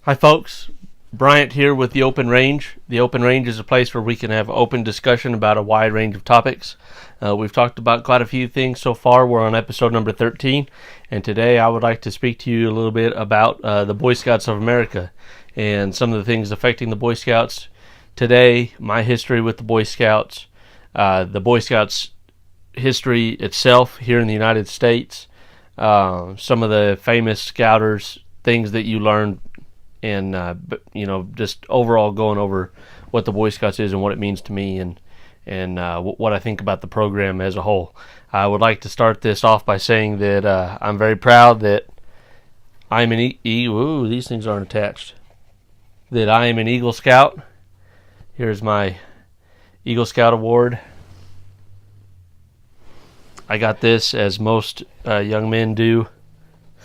Hi folks, Bryant here with the Open Range. The Open Range is a place where we can have open discussion about a wide range of topics. We've talked about quite a few things so far. We're on episode number 13, and today I would like to speak to you a little bit about the Boy Scouts of America and some of the things affecting the Boy Scouts today, my history with the Boy Scouts history itself here in the United States, some of the famous scouters, things that you learned, and just overall going over what the Boy Scouts is and what it means to me, and what I think about the program as a whole. I would like to start this off by saying that I'm very proud that I'm an Ooh, these things aren't attached. That I am an Eagle Scout. Here's my Eagle Scout award. I got this, as most young men do,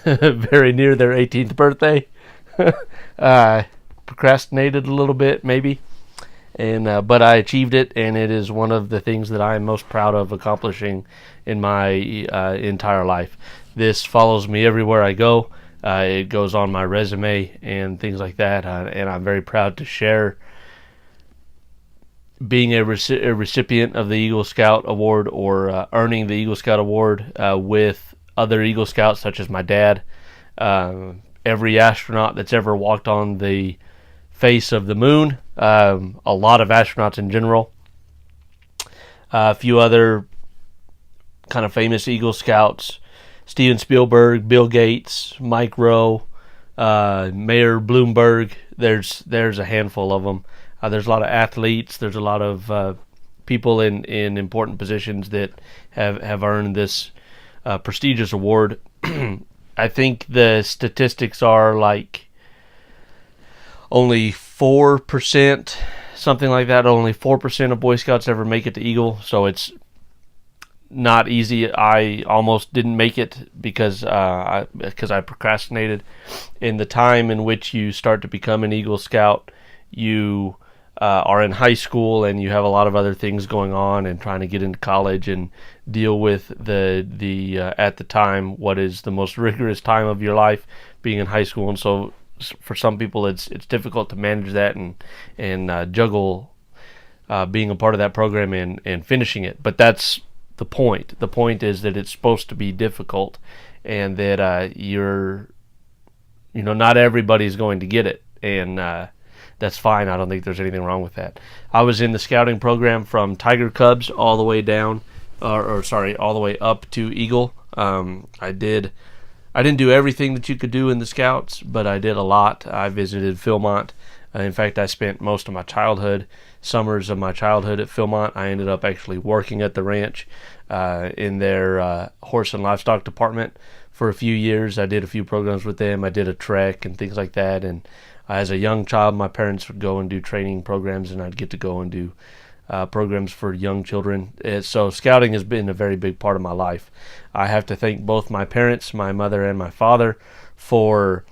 very near their 18th birthday. Procrastinated a little bit, maybe, but I achieved it, and it is one of the things that I am most proud of accomplishing in my entire life. This follows me everywhere I go. It goes on my resume and things like that, and I'm very proud to share being a recipient of the Eagle Scout Award, or earning the Eagle Scout Award with other Eagle Scouts, such as my dad, every astronaut that's ever walked on the face of the moon, a lot of astronauts in general, a few other kind of famous Eagle Scouts, Steven Spielberg, Bill Gates, Mike Rowe, Mayor Bloomberg. There's a handful of them. There's a lot of athletes. There's a lot of people in important positions that have earned this prestigious award. I think the statistics are like only 4%, something like that. Only 4% of Boy Scouts ever make it to Eagle, so it's not easy. I almost didn't make it because I procrastinated. In the time in which you start to become an Eagle Scout, you are in high school and you have a lot of other things going on and trying to get into college and deal with the at the time what is the most rigorous time of your life, being in high school. And so for some people it's difficult to manage that and juggle being a part of that program and finishing it. But that's the point. The point is that it's supposed to be difficult, and that not everybody's going to get it, and that's fine. I don't think there's anything wrong with that. I was in the scouting program from Tiger Cubs all the way down, all the way up to Eagle. I didn't do everything that you could do in the Scouts, but I did a lot. I visited Philmont. In fact, I spent most of my summers of my childhood at Philmont. I ended up actually working at the ranch in their horse and livestock department for a few years. I did a few programs with them. I did a trek and things like that, and as a young child, my parents would go and do training programs, and I'd get to go and do programs for young children. So scouting has been a very big part of my life. I have to thank both my parents, my mother and my father, for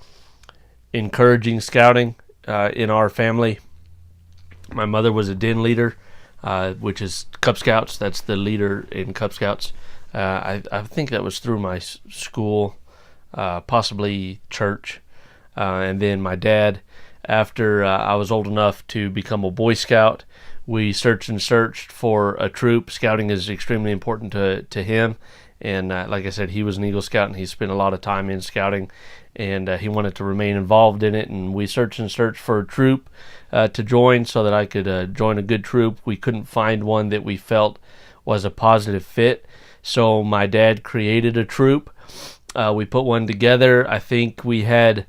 encouraging scouting in our family. My mother was a den leader, which is Cub Scouts. That's the leader in Cub Scouts. I think that was through my school, possibly church. And then my dad, after I was old enough to become a Boy Scout, we searched for a troop. Scouting is extremely important to him, and like I said, he was an Eagle Scout, and he spent a lot of time in scouting, and he wanted to remain involved in it. And we searched for a troop to join so that I could join a good troop. We couldn't find one that we felt was a positive fit, so my dad created a troop. We put one together. I think we had,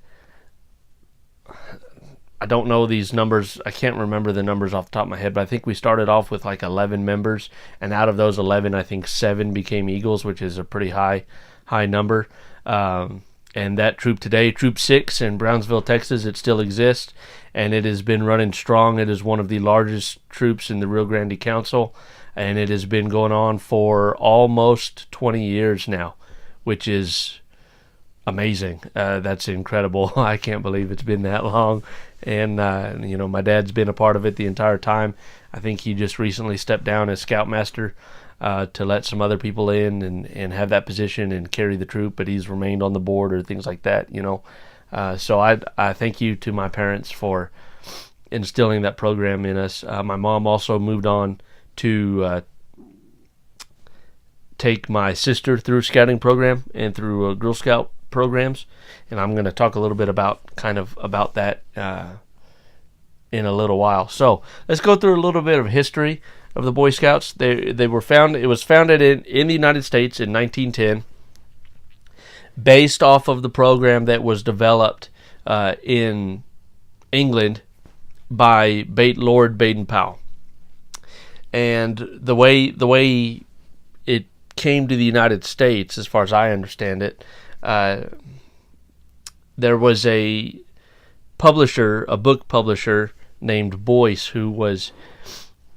I don't know these numbers. I can't remember the numbers off the top of my head, but I think we started off with like 11 members, and out of those 11, I think 7 became Eagles, which is a pretty high number. And that troop today, Troop 6 in Brownsville, Texas, it still exists, and it has been running strong. It is one of the largest troops in the Rio Grande Council, and it has been going on for almost 20 years now, which is amazing. That's incredible. I can't believe it's been that long. And my dad's been a part of it the entire time. I think he just recently stepped down as Scoutmaster to let some other people in and have that position and carry the troop, but he's remained on the board or things like that. So I thank you to my parents for instilling that program in us. My mom also moved on to take my sister through scouting program and through Girl Scout programs, and I'm going to talk a little bit about that in a little while. So let's go through a little bit of history of the Boy Scouts. It was founded in the United States in 1910, based off of the program that was developed in England by Lord Baden-Powell. And the way it came to the United States, as far as I understand it, there was a book publisher named Boyce, who was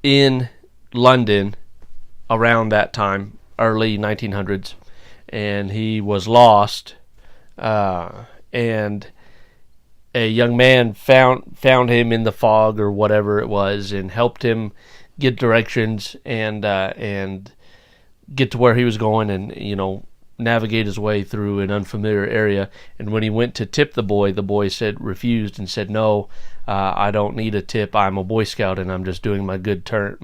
in London around that time, early 1900s, and he was lost, and a young man found him in the fog or whatever it was, and helped him get directions and get to where he was going, and navigate his way through an unfamiliar area. And when he went to tip the boy refused and said, "No, I don't need a tip. I'm a Boy Scout, and I'm just doing my good turn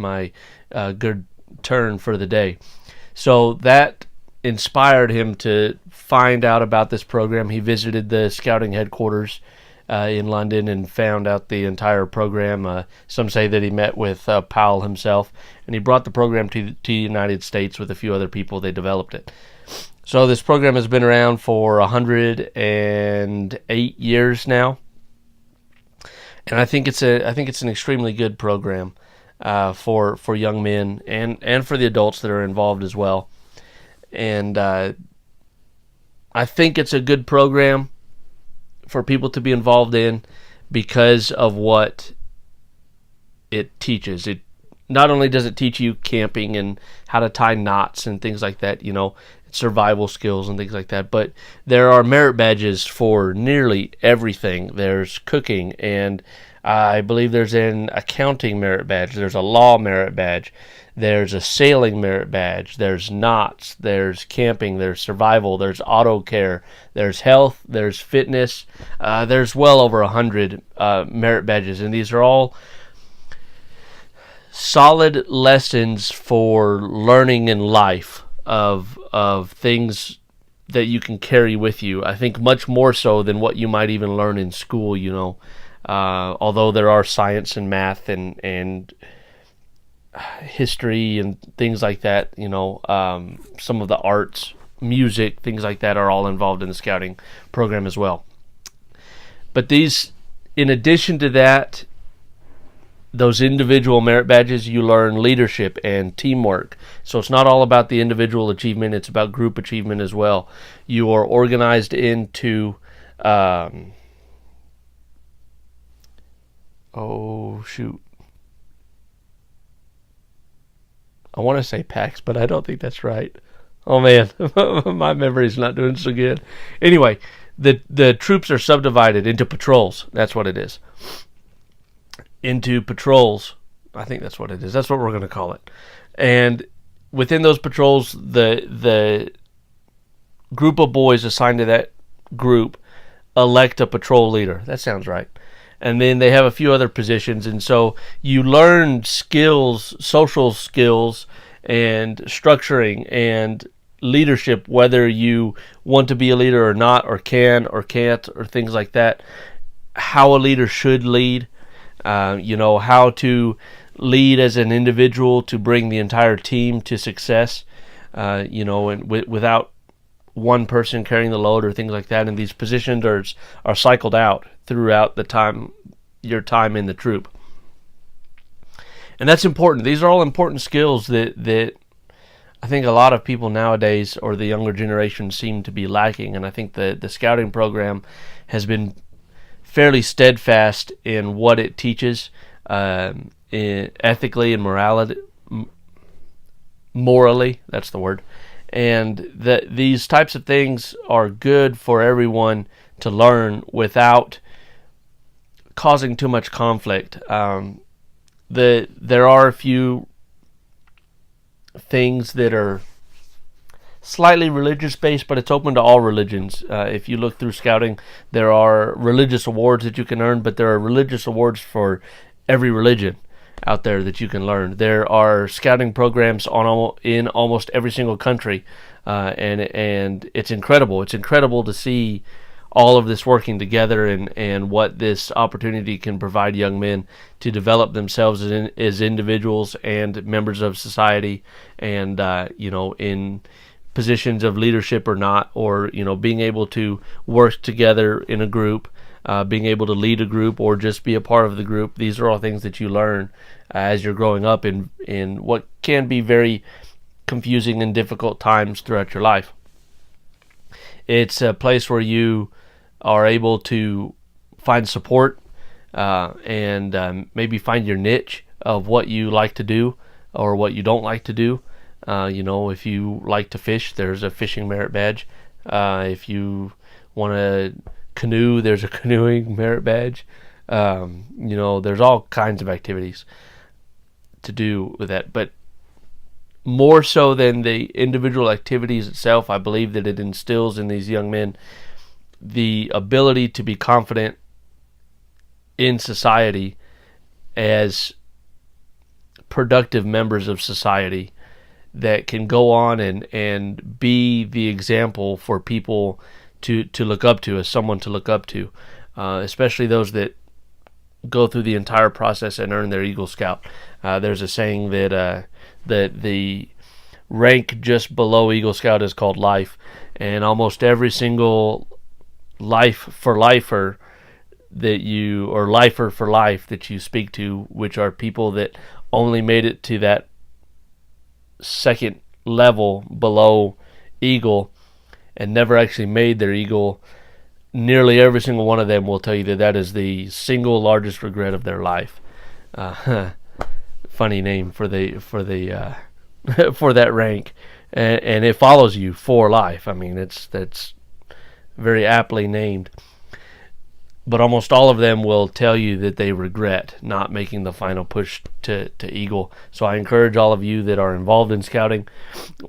for the day." So that inspired him to find out about this program. He visited the scouting headquarters in London and found out the entire program. Some say that he met with Powell himself, and he brought the program to the United States with a few other people. They developed it. So this program has been around for 108 years now, and I think it's an extremely good program for young men and for the adults that are involved as well. And I think it's a good program for people to be involved in because of what it teaches. It not only does it teach you camping and how to tie knots and things like that, survival skills and things like that, but there are merit badges for nearly everything. There's cooking, and I believe there's an accounting merit badge. There's a law merit badge. There's a sailing merit badge. There's knots. There's camping. There's survival. There's auto care. There's health. There's fitness. There's well over 100 merit badges, and these are all solid lessons for learning in life of things that you can carry with you. I think much more so than what you might even learn in school. Although there are science and math and history and things like that, some of the arts, music, things like that are all involved in the scouting program as well. But these, in addition to that, those individual merit badges, you learn leadership and teamwork. So it's not all about the individual achievement, it's about group achievement as well. You are organized into I want to say packs, but I don't think that's right. Oh man, my memory's not doing so good. Anyway, the troops are subdivided into patrols. That's what it is. Into patrols. I think that's what it is. That's what we're going to call it. And within those patrols, the group of boys assigned to that group elect a patrol leader. That sounds right. And then they have a few other positions, and so you learn skills, social skills, and structuring and leadership, whether you want to be a leader or not, or can or can't, or things like that. How a leader should lead, how to lead as an individual to bring the entire team to success, and without one person carrying the load or things like that. And these positions are cycled out throughout your time in the troop. And that's important. These are all important skills that I think a lot of people nowadays, or the younger generation, seem to be lacking. And I think the scouting program has been fairly steadfast in what it teaches, ethically and morally, that's the word. And these types of things are good for everyone to learn without causing too much conflict. There are a few things that are slightly religious based, but it's open to all religions. If you look through scouting, there are religious awards that you can earn, but there are religious awards for every religion out there that you can learn. There are scouting programs in almost every single country, and it's incredible. It's incredible to see all of this working together, and what this opportunity can provide young men to develop themselves as individuals and members of society, and in positions of leadership or not, or being able to work together in a group, being able to lead a group or just be a part of the group. These are all things that you learn as you're growing up in what can be very confusing and difficult times throughout your life. It's a place where you are able to find support, and maybe find your niche of what you like to do or what you don't like to do. If you like to fish, there's a fishing merit badge. If you want to canoe, there's a canoeing merit badge. There's all kinds of activities to do with that. But more so than the individual activities itself, I believe that it instills in these young men the ability to be confident in society as productive members of society that can go on and be the example for people to look up to, as someone to look up to, especially those that go through the entire process and earn their Eagle Scout. There's a saying that the rank just below Eagle Scout is called life, and almost every single lifer for life that you speak to, which are people that only made it to that second level below Eagle and never actually made their Eagle, nearly every single one of them will tell you that is the single largest regret of their life. Funny name for the for that rank, and it follows you for life. I mean, that's very aptly named. But almost all of them will tell you that they regret not making the final push to Eagle. So I encourage all of you that are involved in scouting,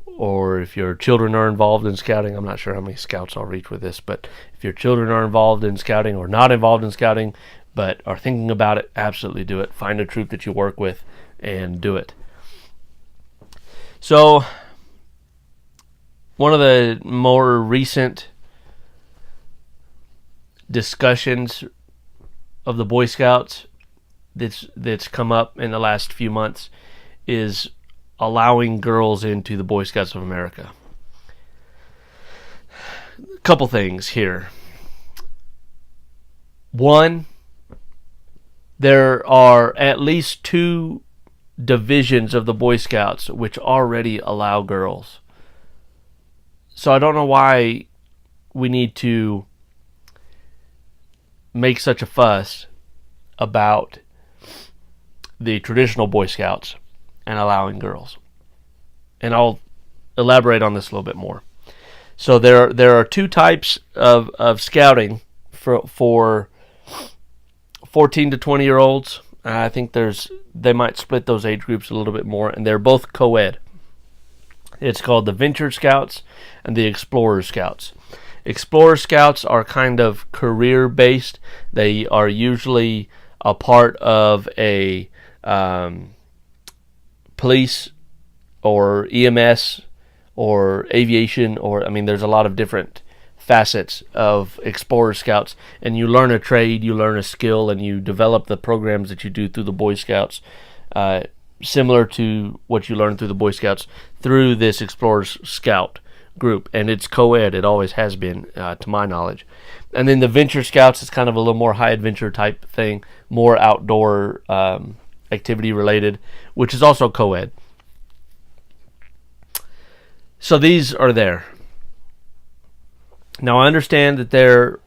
or if your children are involved in scouting, I'm not sure how many scouts I'll reach with this, but if your children are involved in scouting or not involved in scouting, but are thinking about it, absolutely do it. Find a troop that you work with and do it. So, one of the more recent discussions of the Boy Scouts that's come up in the last few months is allowing girls into the Boy Scouts of America. A couple things here. One, there are at least 2 divisions of the Boy Scouts which already allow girls. So I don't know why we need to make such a fuss about the traditional Boy Scouts and allowing girls. And I'll elaborate on this a little bit more. So there are 2 types of scouting for 14 to 20 year olds. I think they might split those age groups a little bit more, and they're both co-ed. It's called the Venture Scouts and the Explorer Scouts. Explorer Scouts are kind of career-based. They are usually a part of a police or EMS or aviation, there's a lot of different facets of Explorer Scouts, and you learn a trade, you learn a skill, and you develop the programs that you do through the Boy Scouts, similar to what you learn through the Boy Scouts through this Explorer Scout group, and it's co-ed. It always has been, to my knowledge. And then the Venture Scouts is kind of a little more high adventure type thing, more outdoor activity related, which is also co-ed. So these are there. Now I understand that there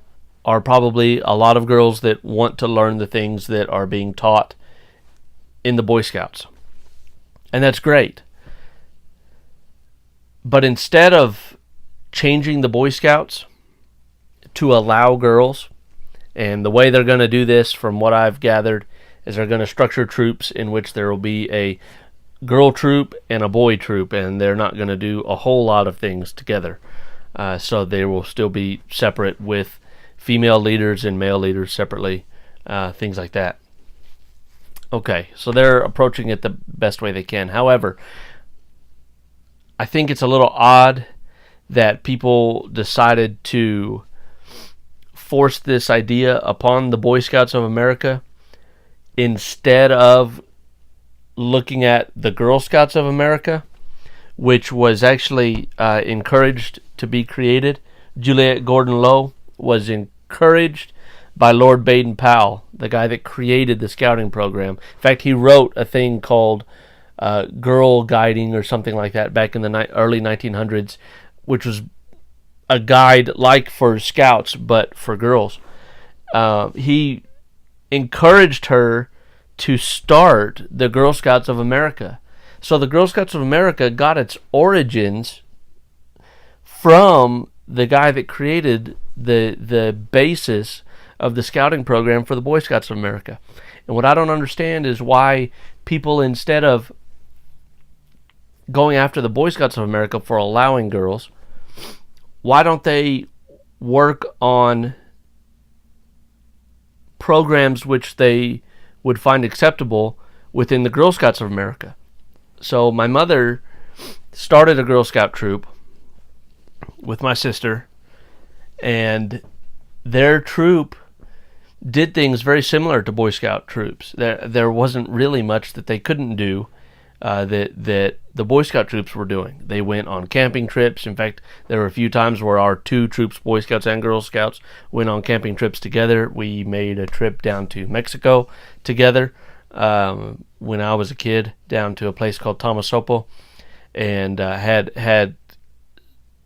are probably a lot of girls that want to learn the things that are being taught in the Boy Scouts, and that's great. But instead of changing the Boy Scouts to allow girls, and the way they're going to do this, from what I've gathered, is they're going to structure troops in which there will be a girl troop and a boy troop, and they're not going to do a whole lot of things together. So they will still be separate with female leaders and male leaders separately, things like that. Okay, so they're approaching it the best way they can. However, I think it's a little odd that people decided to force this idea upon the Boy Scouts of America instead of looking at the Girl Scouts of America, which was actually encouraged to be created. Juliet Gordon Low was encouraged by Lord Baden-Powell, the guy that created the scouting program. In fact, he wrote a thing called Girl Guiding or something like that back in the early 1900s, which was a guide like for scouts but for girls. He encouraged her to start the Girl Scouts of America. So the Girl Scouts of America got its origins from the guy that created the basis of the scouting program for the Boy Scouts of America. And what I don't understand is why people, instead of going after the Boy Scouts of America for allowing girls, why don't they work on programs which they would find acceptable within the Girl Scouts of America? So my mother started a Girl Scout troop with my sister, and their troop did things very similar to Boy Scout troops. There wasn't really much that they couldn't do that the Boy Scout troops were doing. They went on camping trips. In fact, there were a few times where our two troops, Boy Scouts and Girl Scouts, went on camping trips together. We made a trip down to Mexico together when I was a kid, down to a place called Tamasopo, and had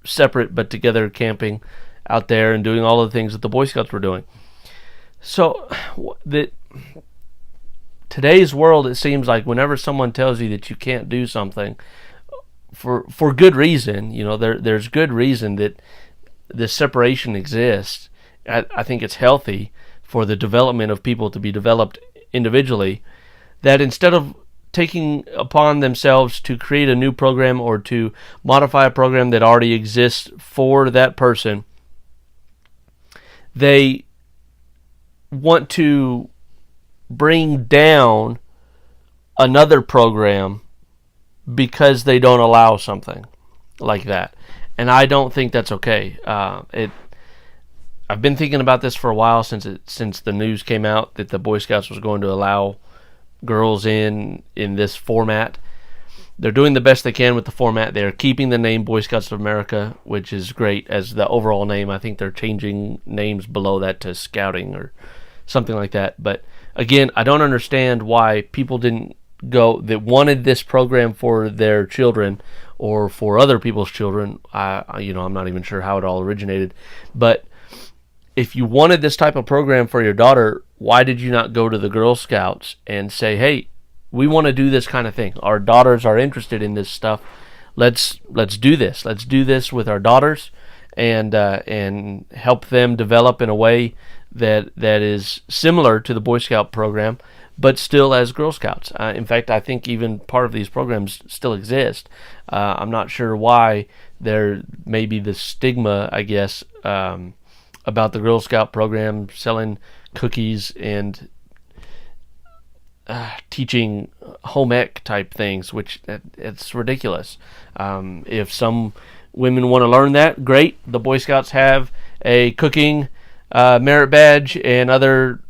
separate but together camping out there and doing all of the things that the Boy Scouts were doing. So today's world, it seems like whenever someone tells you that you can't do something for good reason, there's good reason that this separation exists. I think it's healthy for the development of people to be developed individually, that instead of taking upon themselves to create a new program or to modify a program that already exists for that person, they want to bring down another program because they don't allow something like that. And I don't think that's okay. I've been thinking about this for a while since the news came out that the Boy Scouts was going to allow girls in this format. They're doing the best they can with the format. They're keeping the name Boy Scouts of America, which is great as the overall name. I think they're changing names below that to Scouting or something like that. But again, I don't understand why people didn't go that wanted this program for their children or for other people's children. I'm not even sure how it all originated. But if you wanted this type of program for your daughter, why did you not go to the Girl Scouts and say, hey, we want to do this kind of thing. Our daughters are interested in this stuff. Let's do this. Let's do this with our daughters and help them develop in a way that is similar to the Boy Scout program, but still as Girl Scouts. In fact, I think even part of these programs still exist. I'm not sure why there may be the stigma, I guess, about the Girl Scout program selling cookies and teaching home ec type things, which it's ridiculous. If some women want to learn that, great. The Boy Scouts have a cooking merit badge and other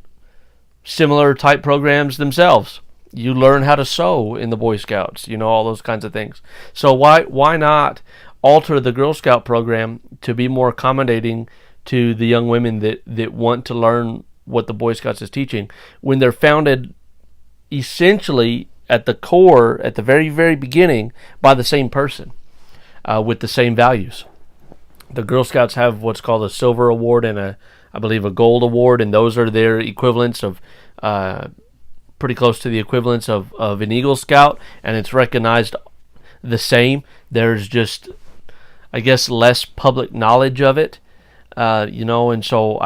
similar type programs themselves. You learn how to sew in the Boy Scouts, all those kinds of things. So why not alter the Girl Scout program to be more accommodating to the young women that want to learn what the Boy Scouts is teaching, when they're founded essentially at the core, at the very, very beginning, by the same person with the same values. The Girl Scouts have what's called a silver award and I believe a gold award, and those are their equivalents of pretty close to the equivalents of an Eagle Scout, and it's recognized the same. There's just, I guess, less public knowledge of it, and so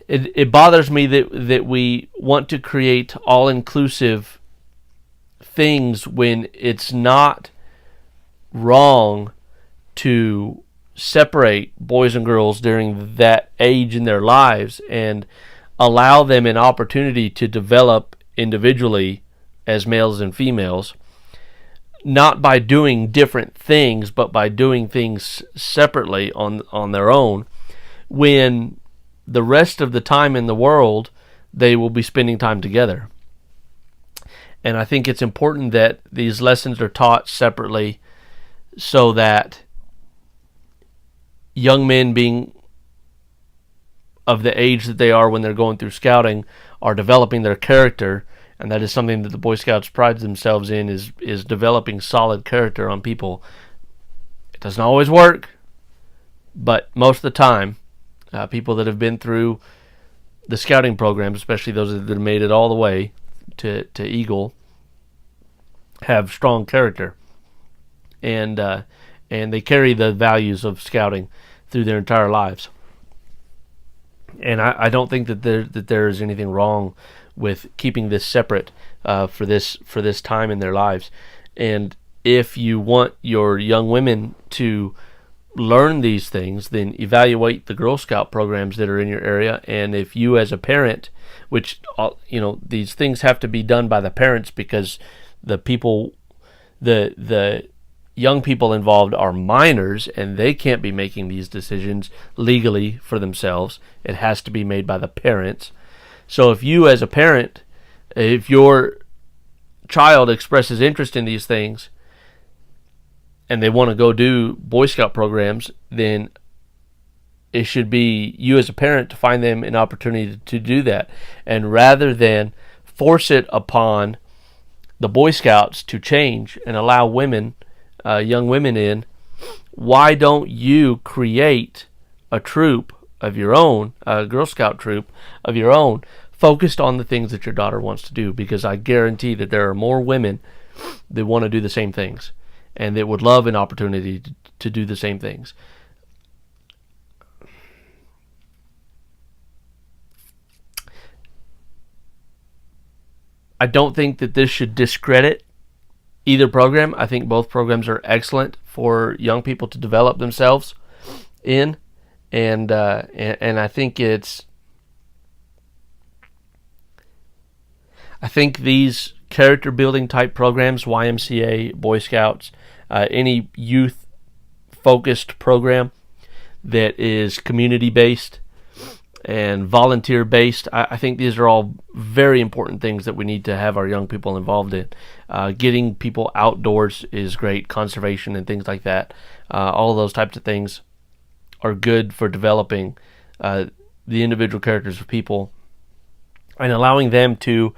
it bothers me that we want to create all-inclusive things when it's not wrong to separate boys and girls during that age in their lives and allow them an opportunity to develop individually as males and females, not by doing different things, but by doing things separately on their own, when the rest of the time in the world they will be spending time together. And I think it's important that these lessons are taught separately so that young men, being of the age that they are when they're going through scouting, are developing their character. And that is something that the Boy Scouts pride themselves in, is developing solid character on people. It doesn't always work, but most of the time, people that have been through the scouting program, especially those that have made it all the way to Eagle, have strong character, and they carry the values of scouting through their entire lives. And I don't think that there is anything wrong with keeping this separate for this time in their lives. And if you want your young women to learn these things, then evaluate the Girl Scout programs that are in your area. And if you as a parent, which these things have to be done by the parents, because the young people involved are minors and they can't be making these decisions legally for themselves. It has to be made by the parents. So if you as a parent, if your child expresses interest in these things and they want to go do Boy Scout programs, then it should be you as a parent to find them an opportunity to do that. And rather than force it upon the Boy Scouts to change and allow women, young women in, why don't you create a troop of your own, a Girl Scout troop of your own, focused on the things that your daughter wants to do? Because I guarantee that there are more women that want to do the same things and that would love an opportunity to do the same things. I don't think that this should discredit either program. I think both programs are excellent for young people to develop themselves in, and I think these character building type programs, YMCA, Boy Scouts, any youth focused program that is community based and volunteer based, I think these are all very important things that we need to have our young people involved in. Getting people outdoors is great, conservation and things like that. All of those types of things are good for developing the individual characters of people and allowing them to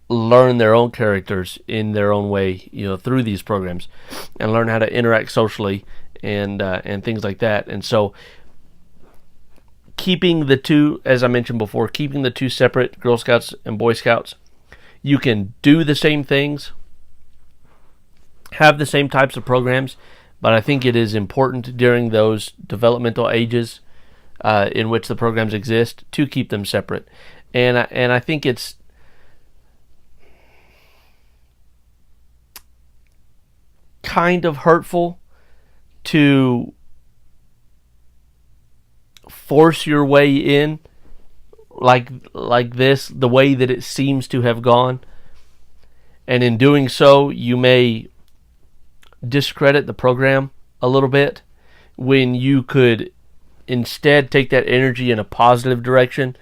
learn their own characters in their own way, through these programs, and learn how to interact socially and things like that. And so keeping the two, as I mentioned before, keeping the two separate, Girl Scouts and Boy Scouts, you can do the same things, have the same types of programs, but I think it is important during those developmental ages in which the programs exist to keep them separate. And I think it's kind of hurtful to force your way in like this, the way that it seems to have gone, and in doing so you may discredit the program a little bit when you could instead take that energy in a positive direction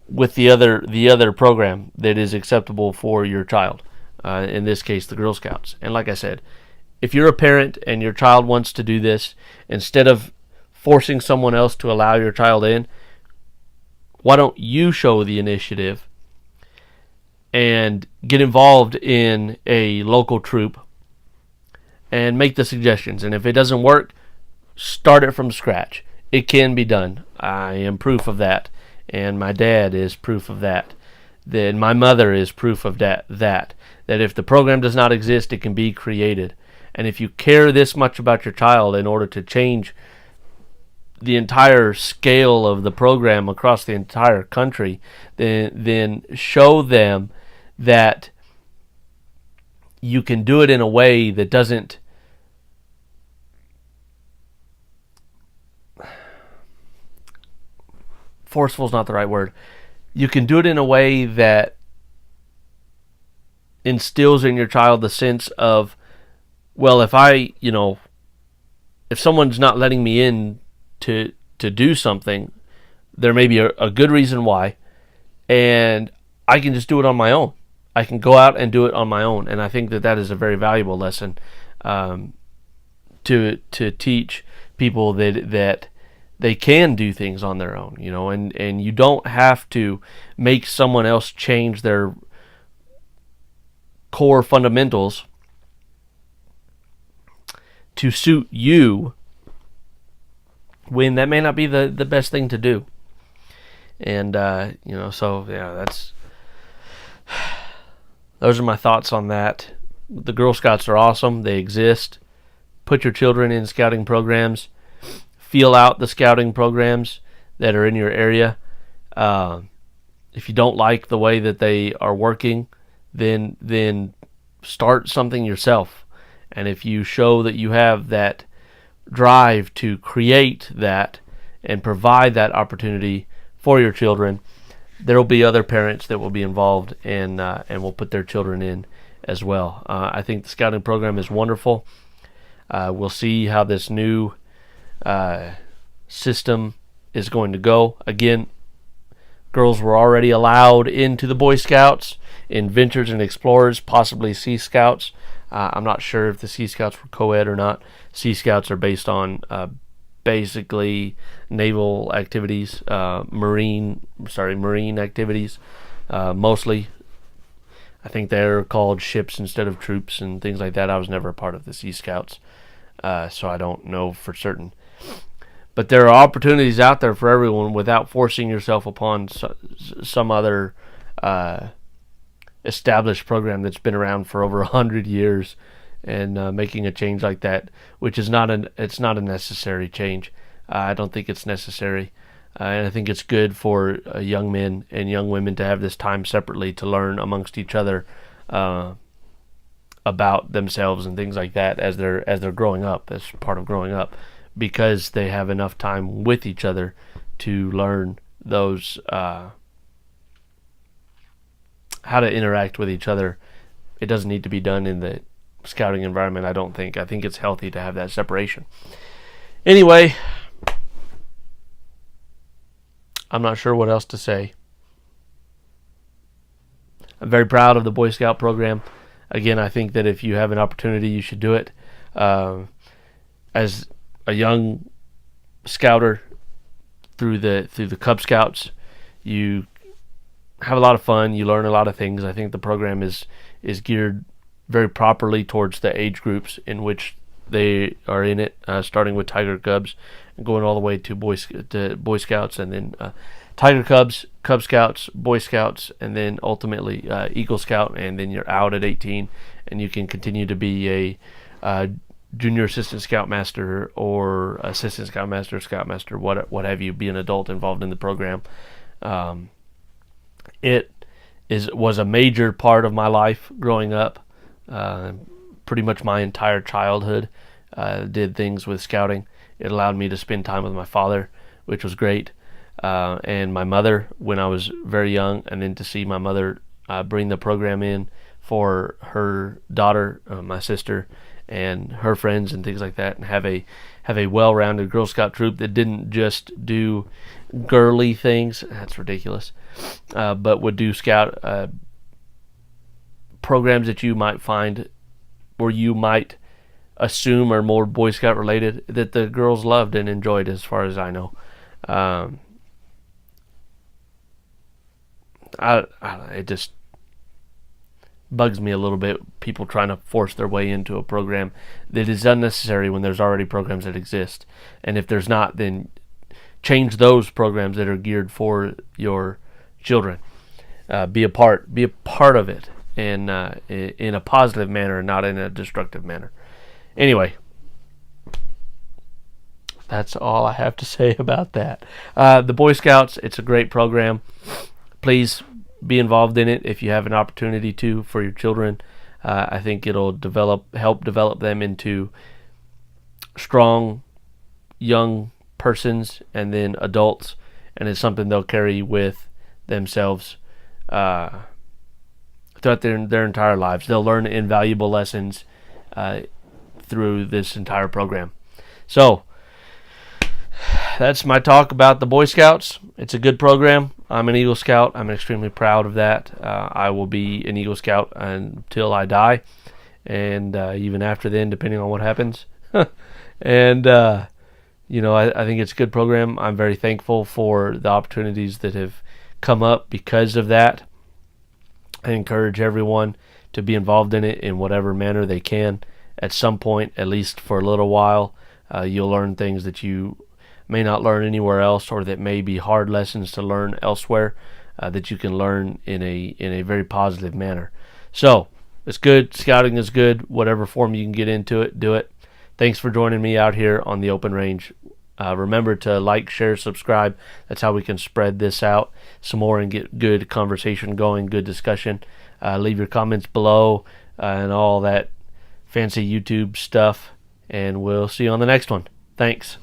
with the other program that is acceptable for your child, in this case the Girl Scouts. And like I said, if you're a parent and your child wants to do this, instead of forcing someone else to allow your child in, why don't you show the initiative and get involved in a local troop and make the suggestions? And if it doesn't work, start it from scratch. It can be done. I am proof of that, and my dad is proof of that. Then my mother is proof of that if the program does not exist, it can be created. And if you care this much about your child in order to change the entire scale of the program across the entire country, then show them that you can do it in a way that doesn't forceful is not the right word. You can do it in a way that instills in your child the sense of, well, if someone's not letting me in to do something, there may be a good reason why, and I can just do it on my own. I can go out and do it on my own, and I think that is a very valuable lesson to teach people that they can do things on their own, and you don't have to make someone else change their core fundamentals to suit you when that may not be the best thing to do. And so yeah, those are my thoughts on that. The Girl Scouts are awesome. They exist. Put your children in scouting programs. Feel out the scouting programs that are in your area. If you don't like the way that they are working, then start something yourself. And if you show that you have that drive to create that and provide that opportunity for your children, there will be other parents that will be involved and will put their children in as well. I think the scouting program is wonderful. We'll see how this new system is going to go. Again, girls were already allowed into the Boy Scouts, in Ventures and Explorers, possibly Sea Scouts. I'm not sure if the Sea Scouts were co-ed or not. Sea Scouts are based on basically naval activities, marine activities, mostly. I think they're called ships instead of troops and things like that. I was never a part of the Sea Scouts, so I don't know for certain. But there are opportunities out there for everyone without forcing yourself upon some other established program that's been around for over 100 years, and making a change like that, which is not a necessary change. I don't think it's necessary, and I think it's good for young men and young women to have this time separately to learn amongst each other about themselves and things like that as they're growing up, as part of growing up, because they have enough time with each other to learn those how to interact with each other. It doesn't need to be done in the scouting environment, I don't think. I think it's healthy to have that separation. Anyway, I'm not sure what else to say. I'm very proud of the Boy Scout program. Again, I think that if you have an opportunity, you should do it. As a young scouter through the Cub Scouts, you have a lot of fun. You learn a lot of things. I think the program is geared very properly towards the age groups in which they are in it, starting with Tiger Cubs and going all the way to Boy Scouts, and then Tiger Cubs, Cub Scouts, Boy Scouts, and then ultimately Eagle Scout, and then you're out at 18, and you can continue to be a junior assistant scoutmaster or assistant scoutmaster, what have you, be an adult involved in the program. It was a major part of my life growing up. Pretty much my entire childhood did things with scouting. It allowed me to spend time with my father, which was great, and my mother when I was very young, and then to see my mother bring the program in for her daughter, my sister, and her friends and things like that, and have a well-rounded Girl Scout troop that didn't just do girly things. That's ridiculous. But would do scout programs that you might find, or you might assume are more Boy Scout related, that the girls loved and enjoyed, as far as I know. It just bugs me a little bit, people trying to force their way into a program that is unnecessary when there's already programs that exist. And if there's not, then change those programs that are geared for your children. Be a part of it, and in a positive manner and not in a destructive manner. Anyway, that's all I have to say about that. The Boy Scouts, it's a great program. Please be involved in it if you have an opportunity to, for your children. I think it'll help develop them into strong young persons and then adults, and it's something they'll carry with themselves throughout their entire lives. They'll learn invaluable lessons through this entire program. So that's my talk about the Boy Scouts. It's a good program. I'm an Eagle Scout. I'm extremely proud of that. I will be an Eagle Scout until I die, and even after then, depending on what happens. And I think it's a good program. I'm very thankful for the opportunities that have come up because of that. I encourage everyone to be involved in it in whatever manner they can. At some point, at least for a little while, you'll learn things that you may not learn anywhere else, or that may be hard lessons to learn elsewhere, that you can learn in a very positive manner. So it's good. Scouting is good. Whatever form you can get into it, do it. Thanks for joining me out here on the open range. Remember to like, share, subscribe. That's how we can spread this out some more and get good conversation going, good discussion. Leave your comments below and all that fancy YouTube stuff, and we'll see you on the next one. Thanks.